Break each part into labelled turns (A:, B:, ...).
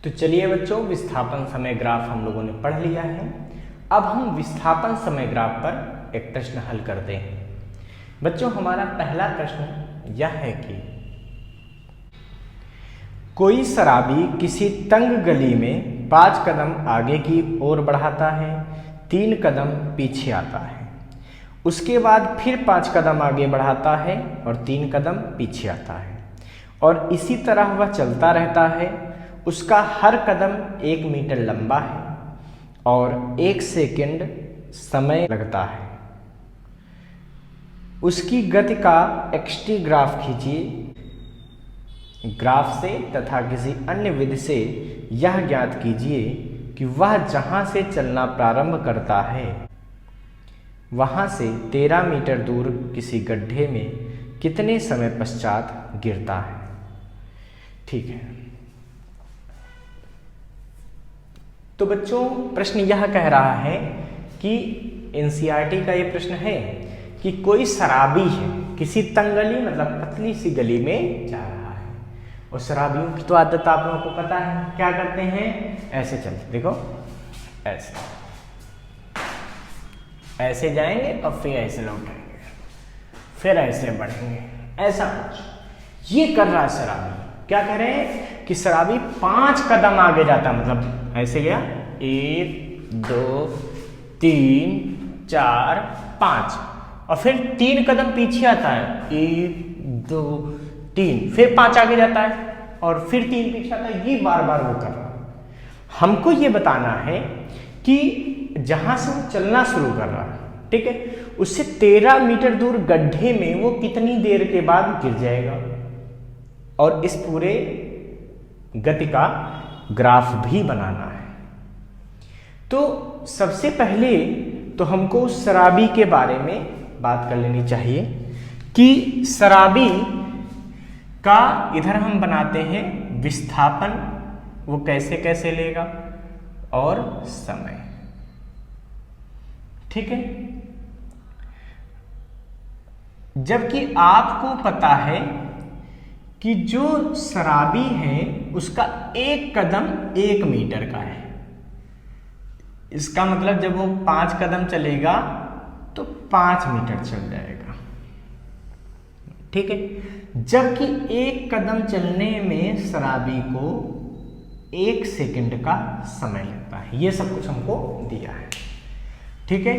A: तो चलिए बच्चों, विस्थापन समय ग्राफ हम लोगों ने पढ़ लिया है। अब हम विस्थापन समय ग्राफ पर एक प्रश्न हल करते हैं। बच्चों, हमारा पहला प्रश्न यह है कि कोई शराबी किसी तंग गली में 5 कदम आगे की ओर बढ़ाता है, 3 कदम पीछे आता है। उसके बाद फिर 5 कदम आगे बढ़ाता है और 3 कदम पीछे आता है, और इसी तरह वह चलता रहता है। उसका हर कदम 1 मीटर लंबा है और 1 सेकंड समय लगता है। उसकी गति का एक्सटी ग्राफ खींचिए। ग्राफ से तथा किसी अन्य विधि से यह ज्ञात कीजिए कि वह जहां से चलना प्रारंभ करता है वहां से 13 मीटर दूर किसी गड्ढे में कितने समय पश्चात गिरता है। ठीक है, तो बच्चों प्रश्न यह कह रहा है कि एनसीईआरटी का ये प्रश्न है कि कोई शराबी है किसी तंग गली, मतलब पतली सी गली में जा रहा है। और शराबियों की तो आदत आप लोगों को पता है, क्या करते हैं, ऐसे चलते, देखो ऐसे जाएंगे और फिर ऐसे लौटेंगे, फिर ऐसे बढ़ेंगे, ऐसा कुछ ये कर रहा है शराबी। क्या कह रहे हैं कि शराबी 5 कदम आगे जाता, मतलब ऐसे गया 1 2 3 4 5, और फिर 3 कदम पीछे आता है, 1 2 3, फिर 5 आगे जाता है और फिर 3 पीछे आता है। ये बार बार वो कर रहा है। हमको ये बताना है कि जहां से वो चलना शुरू कर रहा है, ठीक है, उससे 13 मीटर दूर गड्ढे में वो कितनी देर के बाद गिर जाएगा, और इस पूरे गति का ग्राफ भी बनाना है। तो सबसे पहले तो हमको शराबी के बारे में बात कर लेनी चाहिए कि शराबी का इधर हम बनाते हैं विस्थापन, वो कैसे कैसे लेगा, और समय। ठीक है, जबकि आपको पता है कि जो शराबी है उसका 1 कदम 1 मीटर का है। इसका मतलब जब वो 5 कदम चलेगा तो 5 मीटर चल जाएगा। ठीक है, जबकि 1 कदम चलने में शराबी को 1 सेकंड का समय लगता है। ये सब कुछ हमको दिया है। ठीक है,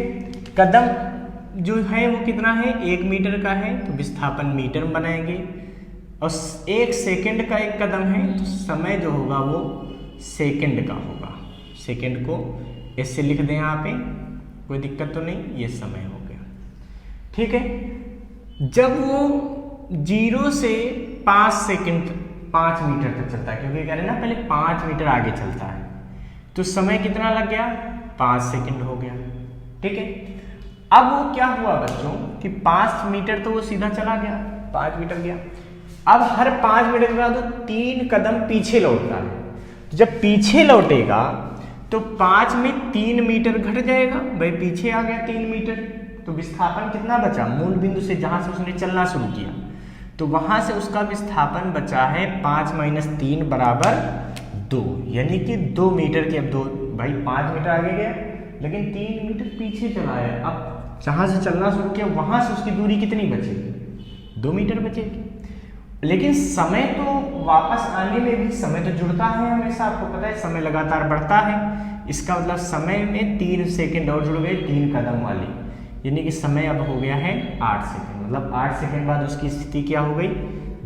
A: कदम जो है वो कितना है, 1 मीटर का है, तो विस्थापन मीटर में बनाएंगे, और 1 सेकंड का 1 कदम है तो समय जो होगा वो सेकंड का होगा। सेकंड को ऐसे लिख दें यहाँ पे, कोई दिक्कत तो नहीं, ये समय हो गया। ठीक है, जब वो 0 से 5 सेकंड 5 मीटर तक चलता है, क्योंकि कह रहे हैं ना पहले 5 मीटर आगे चलता है, तो समय कितना लग गया, 5 सेकंड हो गया। ठीक है, अब वो क्या हुआ बच्चों कि 5 मीटर तो वो सीधा चला गया, 5 मीटर गया। अब हर 5 मिनट के बाद 3 कदम पीछे लौटता है। तो जब पीछे लौटेगा तो 5 में 3 मीटर घट जाएगा, भाई पीछे आ गया 3 मीटर, तो विस्थापन कितना बचा, मूल बिंदु से जहां से उसने चलना शुरू किया, तो वहां से उसका विस्थापन बचा है 5 - 3 बराबर 2, यानी कि 2 मीटर के। अब 2, भाई 5 मीटर आगे गया लेकिन 3 मीटर पीछे चला है। अब जहां से चलना शुरू किया वहां से उसकी दूरी कितनी बचेगी, 2 मीटर बचेगी। लेकिन समय तो वापस आने में भी समय तो जुड़ता है हमेशा, आपको पता है समय लगातार बढ़ता है। इसका मतलब समय में 3 सेकंड और जुड़ गए 3 कदम वाली, यानी कि समय अब हो गया है 8 सेकंड। मतलब 8 सेकंड बाद उसकी स्थिति क्या हो गई,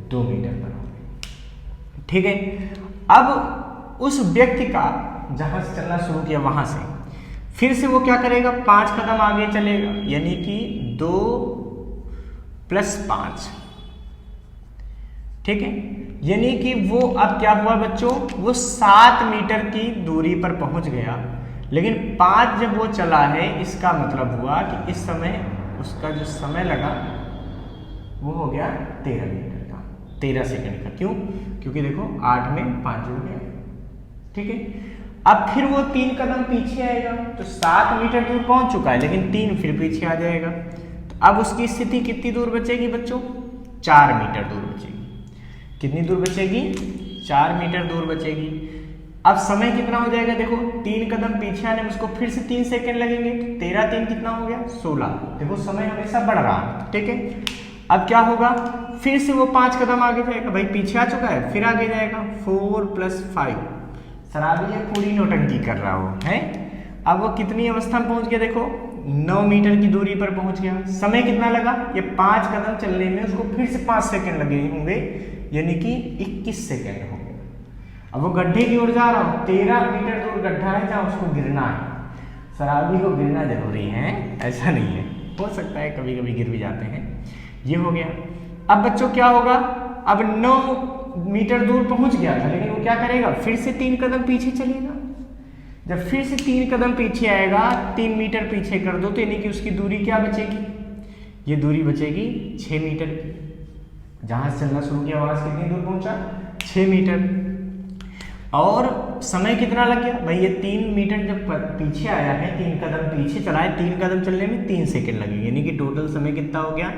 A: 2 मीटर पर हो गई। ठीक है, अब उस व्यक्ति का जहां से चलना शुरू किया वहां से फिर से वो क्या करेगा, 5 कदम आगे चलेगा, यानी कि 2 + 5। ठीक है, यानी कि वो अब क्या हुआ बच्चों, वो 7 मीटर की दूरी पर पहुंच गया। लेकिन 5 जब वो चला है, इसका मतलब हुआ कि इस समय उसका जो समय लगा वो हो गया 13 मीटर का, 13 सेकंड का। क्यों, क्योंकि देखो 8 में 5 जुड़ गया। ठीक है, अब फिर वो 3 कदम पीछे आएगा, तो 7 मीटर दूर पहुंच चुका है, लेकिन 3 फिर पीछे आ जाएगा। तो अब उसकी स्थिति कितनी दूर बचेगी बच्चों, 4 मीटर दूर बचेगी। कितनी दूर बचेगी, 4 मीटर दूर बचेगी। अब समय कितना हो जाएगा देखो, 3 कदम पीछे आने में उसको फिर से 3 सेकंड लगेंगे, तो 13 3 कितना हो गया 16। देखो समय हमेशा बढ़ रहा है, ठीक है। अब क्या होगा, फिर से वो 5 कदम आगे जाएगा, भाई पीछे आ चुका है, फिर आगे जाएगा 4 + 5। शराबी ये पूरी नौटंकी कर रहा हो है। अब वो कितनी अवस्था में पहुंच गया देखो, 9 मीटर की दूरी पर पहुंच गया। समय कितना लगा, ये 5 कदम चलने में उसको फिर से 5 सेकंड लगे होंगे, यानी कि 21 सेकंड हो गए। अब वो गड्ढे की ओर जा रहा हो, 13 मीटर दूर गड्ढा है जहाँ उसको गिरना है। शराबी को गिरना जरूरी है, ऐसा नहीं है, हो सकता है कभी कभी गिर भी जाते हैं। ये हो गया। अब बच्चों क्या होगा, अब 9 मीटर दूर पहुंच गया था, लेकिन वो क्या करेगा, फिर से 3 कदम पीछे चलेगा। जब फिर से 3 कदम पीछे आएगा, 3 मीटर पीछे कर दो, तो यानी कि उसकी दूरी क्या बचेगी, ये दूरी बचेगी 6 मीटर की। जहां से चलना शुरू किया वहां से कितनी दूर पहुंचा, 6 मीटर। और समय कितना लग गया, भाई ये 3 मीटर जब पीछे आया है, 3 कदम पीछे चला है, 3 कदम चलने में 3 सेकंड लगेंगे, यानी कि टोटल समय कितना हो गया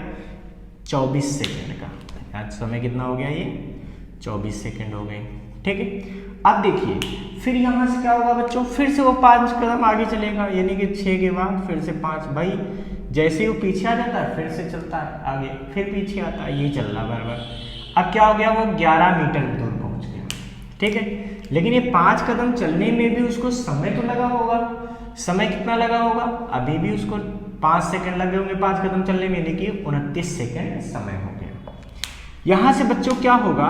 A: 24 सेकंड का। आज समय कितना हो गया, ये 24 सेकंड हो गए, ठीक है। अब देखिए फिर यहाँ से क्या होगा बच्चों, फिर से वो 5 कदम आगे चलेगा, यानी कि 6 के बाद फिर से 5। भाई जैसे ही वो पीछे आ जाता है फिर से चलता है आगे, फिर पीछे आता है, ये चल रहा बार बार। अब क्या हो गया, वो 11 मीटर दूर पहुंच गया, ठीक है। लेकिन ये 5 कदम चलने में भी उसको समय तो लगा होगा। समय कितना लगा होगा, अभी भी उसको 5 सेकंड लगे होंगे 5 कदम चलने में, यानी कि 29 सेकंड समय हो गया। यहां से बच्चों क्या होगा,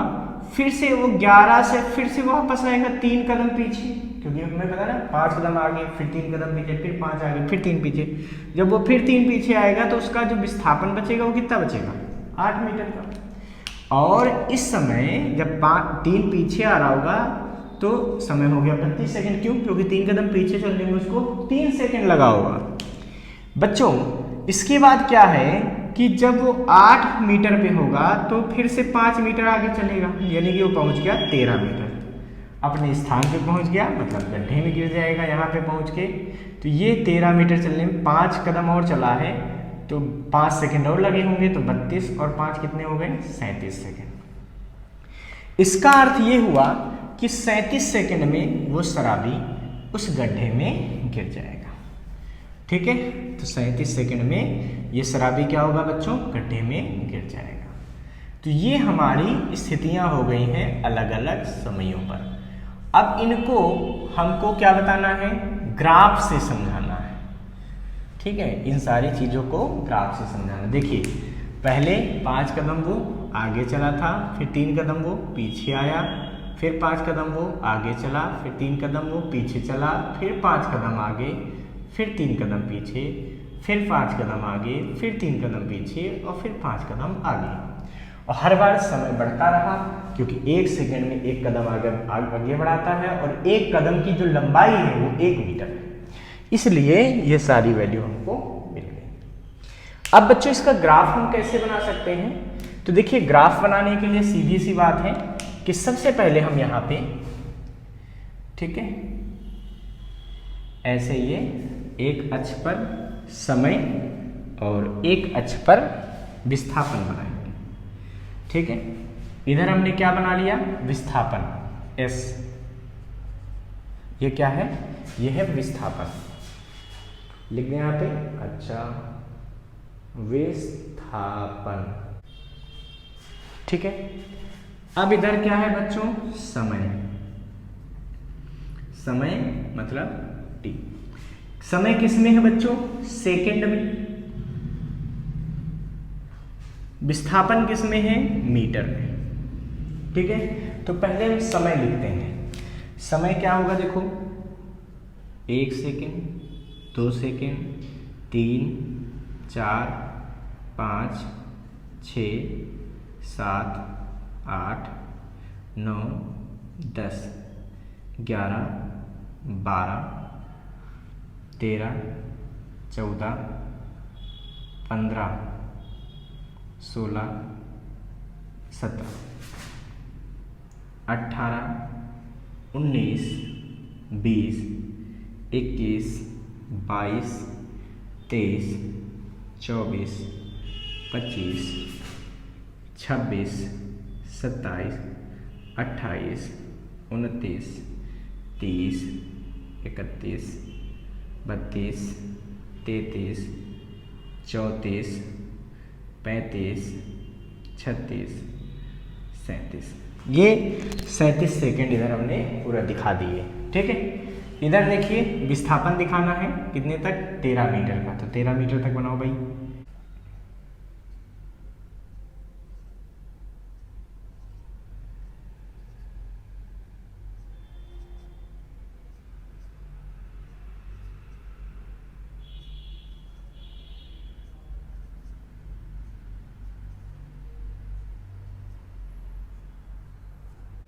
A: फिर से वो 11 से फिर से वापस आएगा 3 कदम पीछे, क्योंकि हमें पता ना 5 कदम आगे, फिर 3 कदम पीछे, फिर 5 आगे, फिर 3 पीछे। जब वो फिर 3 पीछे आएगा तो उसका जो विस्थापन बचेगा वो कितना बचेगा, 8 मीटर का। और इस समय जब 3 पीछे आ रहा होगा तो समय हो गया 32 सेकंड। क्यों, क्योंकि 3 कदम पीछे चलने में उसको 3 सेकंड लगा होगा। बच्चों इसके बाद क्या है कि जब वो 8 मीटर पे होगा तो फिर से 5 मीटर आगे चलेगा, यानी कि वो पहुंच गया 13 मीटर, अपने स्थान पे पहुंच गया, मतलब गड्ढे में गिर जाएगा यहाँ पे पहुंच के। तो ये 13 मीटर चलने में 5 कदम और चला है, तो 5 सेकंड और लगे होंगे, तो 32 और 5 कितने हो गए, 37 सेकंड। इसका अर्थ ये हुआ कि 37 सेकंड में वो शराबी उस गड्ढे में गिर जाएगा, ठीक है। तो 37 सेकंड में ये शराबी क्या होगा बच्चों, गड्ढे में गिर जाएगा। तो ये हमारी स्थितियां हो गई हैं अलग अलग समयों पर। अब इनको हमको क्या बताना है, ग्राफ से समझाना है, ठीक है। इन सारी चीज़ों को ग्राफ से समझाना। देखिए पहले 5 कदम वो आगे चला था, फिर 3 कदम वो पीछे आया, फिर 5 कदम वो आगे चला, फिर 3 कदम वो पीछे चला, फिर 5 कदम आगे, फिर 3 कदम पीछे, फिर 5 कदम आगे, फिर 3 कदम पीछे और फिर 5 कदम आगे। और हर बार समय बढ़ता रहा, क्योंकि 1 सेकंड में 1 कदम आगे बढ़ाता है, और 1 कदम की जो लंबाई है वो 1 मीटर है, इसलिए ये सारी वैल्यू हमको मिल गई। अब बच्चों इसका ग्राफ हम कैसे बना सकते हैं, तो देखिए ग्राफ बनाने के लिए सीधी सी बात है कि सबसे पहले हम यहाँ पे, ठीक है, ऐसे ये एक अक्ष पर समय और एक अक्ष पर विस्थापन बनाएंगे, ठीक है। इधर हमने क्या बना लिया, विस्थापन S, ये क्या है, ये है विस्थापन, लिख दें यहाँ पे, अच्छा विस्थापन, ठीक है। अब इधर क्या है बच्चों, समय, समय मतलब T। समय किस में है बच्चों, सेकंड में। विस्थापन किस में है, मीटर में, ठीक है। तो पहले हम समय लिखते हैं। समय क्या होगा देखो, 1 सेकंड, 2 सेकंड, 3, 4, 5, 6, 7, 8, 9, 10, 11, 12, 13, 14, 15, 16, 17, 18, 19, 20, 21, 22, 23, 24, 25, 26, 27, 28, 29, 30, 31, 32, 33, 34, 35, 36, 37। ये 37 सेकेंड इधर हमने पूरा दिखा दिए। ठीक है, इधर देखिए विस्थापन दिखाना है कितने तक, 13 मीटर का, तो 13 मीटर तक बनाओ भाई।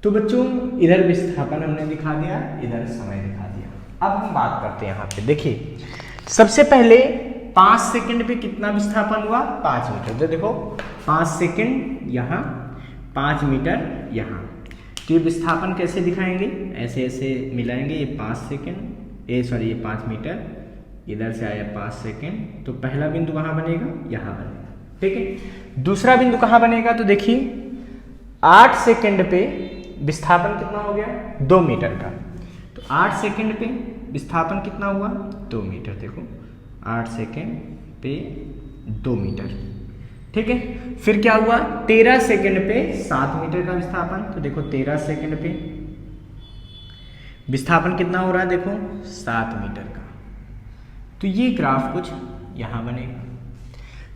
A: तो बच्चों इधर विस्थापन हमने दिखा दिया, इधर समय दिखा दिया। अब हम बात करते हैं यहाँ पे, देखिए सबसे पहले 5 सेकंड पे कितना विस्थापन हुआ, 5 मीटर। तो देखो 5 सेकंड यहाँ, 5 मीटर यहाँ। तो ये विस्थापन कैसे दिखाएंगे, ऐसे ऐसे मिलाएंगे, ये 5 सेकंड, ये 5 मीटर, इधर से आया 5 सेकंड, तो पहला बिंदु कहाँ बनेगा, यहाँ बनेगा। ठीक है, दूसरा बिंदु कहाँ बनेगा, तो देखिए 8 सेकंड पे विस्थापन कितना हो गया, 2 मीटर का। तो 8 सेकंड पे विस्थापन कितना हुआ, 2 मीटर। देखो 8 सेकंड पे 2 मीटर। ठीक है, फिर क्या हुआ, 13 सेकंड पे 7 मीटर का विस्थापन। तो देखो 13 सेकंड पे विस्थापन कितना हो रहा है, देखो 7 मीटर का। तो ये ग्राफ कुछ यहाँ बनेगा।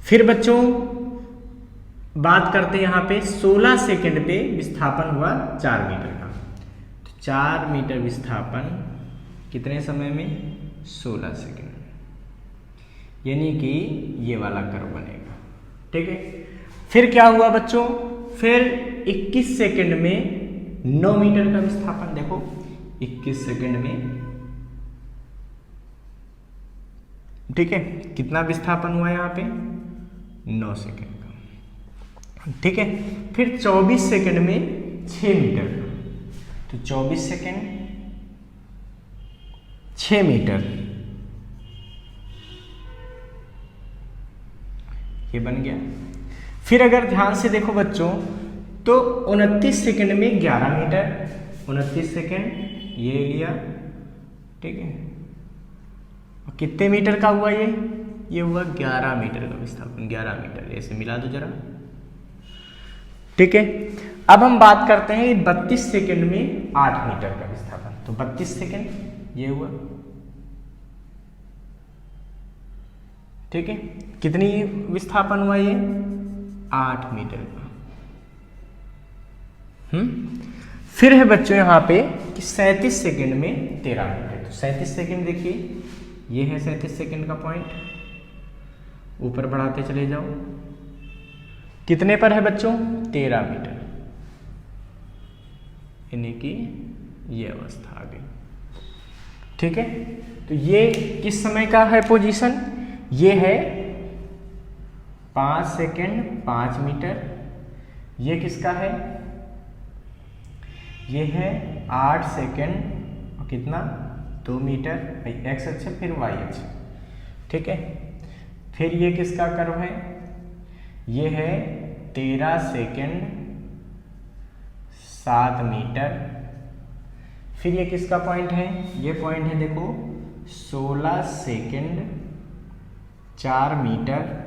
A: फिर बच्चों बात करते हैं यहाँ पे 16 सेकंड पे विस्थापन हुआ 4 मीटर का। तो 4 मीटर विस्थापन कितने समय में, 16 सेकंड, यानी कि ये वाला कर्व बनेगा। ठीक है, फिर क्या हुआ बच्चों, फिर 21 सेकंड में 9 मीटर का विस्थापन। देखो 21 सेकंड में, ठीक है, कितना विस्थापन हुआ यहाँ पे, 9 सेकंड का। ठीक है, फिर 24 सेकंड में 6 मीटर का। तो 24 सेकंड 6 मीटर, ये बन गया। फिर अगर ध्यान से देखो बच्चों, तो 29 सेकंड में 11 मीटर, 29 सेकंड ये लिया। ठीक है, और कितने मीटर का हुआ ये हुआ 11 मीटर का विस्थापन, 11 मीटर। ऐसे मिला दो जरा। ठीक है, अब हम बात करते हैं 32 सेकंड में 8 मीटर का विस्थापन। तो 32 सेकंड ये हुआ। ठीक है, कितनी विस्थापन हुआ ये, 8 मीटर का। फिर है बच्चों यहाँ पे कि 37 सेकंड में 13 मीटर। तो 37 सेकंड देखिए, ये है 37 सेकंड का पॉइंट, ऊपर बढ़ाते चले जाओ। कितने पर है बच्चों, 13 मीटर, यानी कि ये अवस्था आ गई। ठीक है, तो ये किस समय का है पोजीशन, ये है 5 सेकंड 5 मीटर। ये किसका है, ये है 8 सेकंड और कितना, 2 मीटर, एक्स अक्ष फिर वाई अक्ष। ठीक है, फिर ये किसका कर्व है, ये है 13 सेकंड 7 मीटर। फिर ये किसका पॉइंट है, ये पॉइंट है देखो 16 सेकंड 4 मीटर।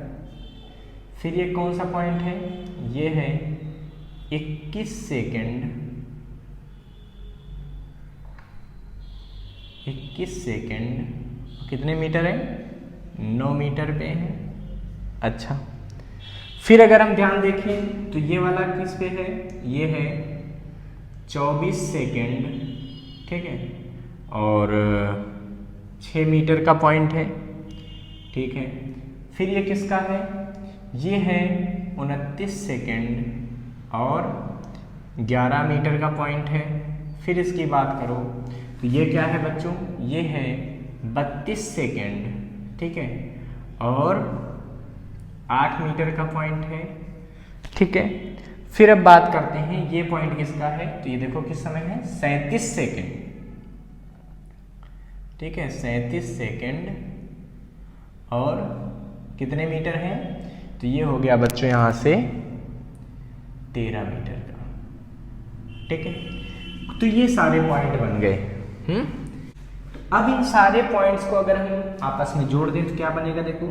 A: फिर ये कौन सा पॉइंट है, ये है 21 सेकंड 21 सेकंड कितने मीटर है, 9 मीटर पे है। अच्छा, फिर अगर हम ध्यान देखें तो ये वाला किस पे है, ये है 24 सेकंड, ठीक है, और 6 मीटर का पॉइंट है। ठीक है, फिर ये किसका है, ये है 29 सेकंड और 11 मीटर का पॉइंट है। फिर इसकी बात करो तो ये क्या है बच्चों, ये है 32 सेकंड, ठीक है, और 8 मीटर का पॉइंट है। ठीक है, फिर अब बात करते हैं ये पॉइंट किसका है, तो ये देखो किस समय है, 37 सेकंड, ठीक है, 37 सेकंड और कितने मीटर है, तो ये हो गया बच्चों यहाँ से 13 मीटर का। ठीक है, तो ये सारे पॉइंट बन गए। अब इन सारे पॉइंट्स को अगर हम आपस में जोड़ दें तो क्या बनेगा, देखो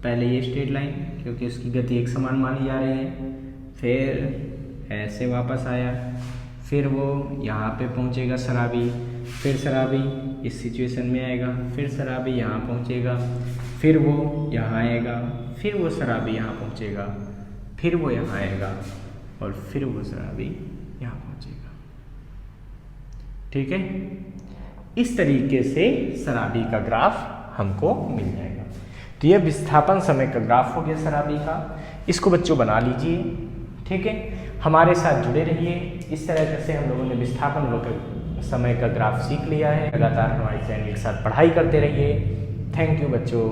A: पहले ये स्ट्रेट लाइन क्योंकि उसकी गति एक समान मानी जा रही है, फिर ऐसे वापस आया, फिर वो यहाँ पे पहुँचेगा शराबी, फिर शराबी इस सिचुएशन में आएगा, फिर शराबी यहाँ पहुँचेगा, फिर वो यहाँ आएगा, फिर वो शराबी यहाँ पहुँचेगा, फिर वो यहाँ आएगा और फिर वो शराबी यहाँ पहुँचेगा। ठीक है, इस तरीके से शराबी का ग्राफ हमको मिल जाएगा। तो यह विस्थापन समय का ग्राफ हो गया शराबी का। इसको बच्चों बना लीजिए। ठीक है, हमारे साथ जुड़े रहिए। इस तरह से हम लोगों ने विस्थापन वक्र समय का ग्राफ सीख लिया है। लगातार हमारे चैनल के साथ पढ़ाई करते रहिए। थैंक यू बच्चों।